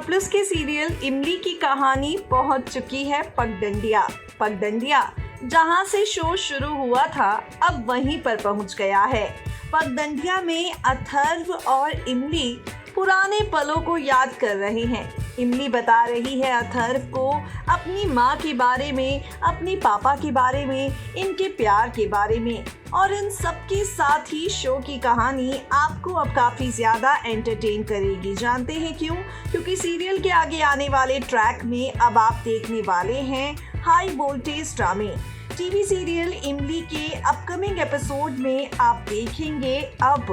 Star plus के serial इमली की कहानी पहुंच चुकी है पगडंडिया। पगडंडिया जहां से शो शुरू हुआ था अब वहीं पर पहुंच गया है। पगडंडिया में अथर्व और इमली पुराने पलों को याद कर रहे हैं। इमली बता रही है अथर्व को अपनी माँ के बारे में, अपने पापा के बारे में, इनके प्यार के बारे में, और इन सब के साथ ही शो की कहानी आपको अब काफ़ी ज़्यादा एंटरटेन करेगी। जानते हैं क्यों? क्योंकि सीरियल के आगे आने वाले ट्रैक में अब आप देखने वाले हैं हाई वोल्टेज ड्रामे। टीवी सीरियल इमली के अपकमिंग एपिसोड में आप देखेंगे अब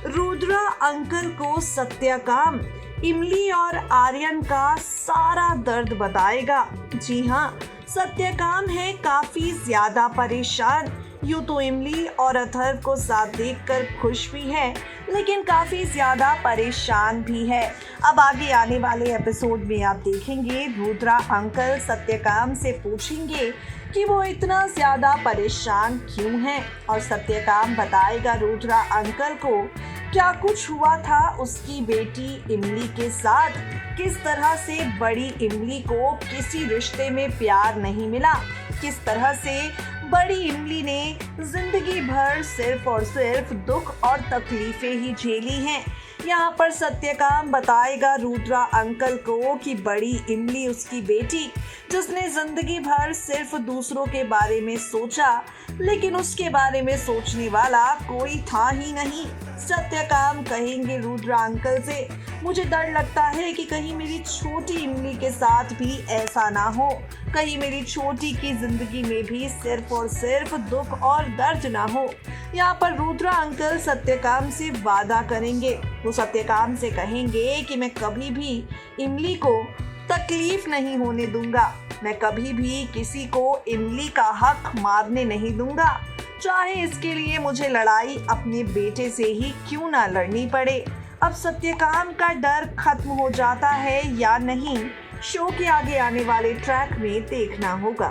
रुद्रा अंकल को सत्यकाम इमली और आर्यन का सारा दर्द बताएगा। जी हाँ, सत्यकाम है काफ़ी ज़्यादा परेशान। यूँ तो इमली और अथर्व को साथ देखकर खुश भी है, लेकिन काफ़ी ज़्यादा परेशान भी है। अब आगे आने वाले एपिसोड में आप देखेंगे रुद्रा अंकल सत्यकाम से पूछेंगे कि वो इतना ज़्यादा परेशान क्यों है, और सत्यकाम बताएगा रुद्रा अंकल को क्या कुछ हुआ था उसकी बेटी इमली के साथ, किस तरह से बड़ी इमली को किसी रिश्ते में प्यार नहीं मिला, किस तरह से बड़ी इमली ने जिंदगी भर सिर्फ और सिर्फ दुख और तकलीफें ही झेली हैं। यहाँ पर सत्यकाम बताएगा रुद्रा अंकल को कि बड़ी इमली उसकी बेटी, जिसने जिंदगी भर सिर्फ दूसरों के बारे में सोचा, लेकिन उसके बारे में सोचने वाला कोई था ही नहीं। सत्यकाम कहेंगे रुद्रा अंकल से, मुझे डर लगता है कि कहीं मेरी छोटी इमली के साथ भी ऐसा ना हो, कहीं मेरी छोटी की जिंदगी में भी सिर्फ और सिर्फ दुख और दर्द ना हो। यहाँ पर रुद्रा अंकल सत्यकाम से वादा करेंगे। वो सत्यकाम से कहेंगे कि मैं कभी भी इमली को तकलीफ नहीं होने दूंगा, मैं कभी भी किसी को इमली का हक मारने नहीं दूंगा, चाहे इसके लिए मुझे लड़ाई अपने बेटे से ही क्यों ना लड़नी पड़े। अब सत्यकाम का डर खत्म हो जाता है या नहीं, शो के आगे आने वाले ट्रैक में देखना होगा।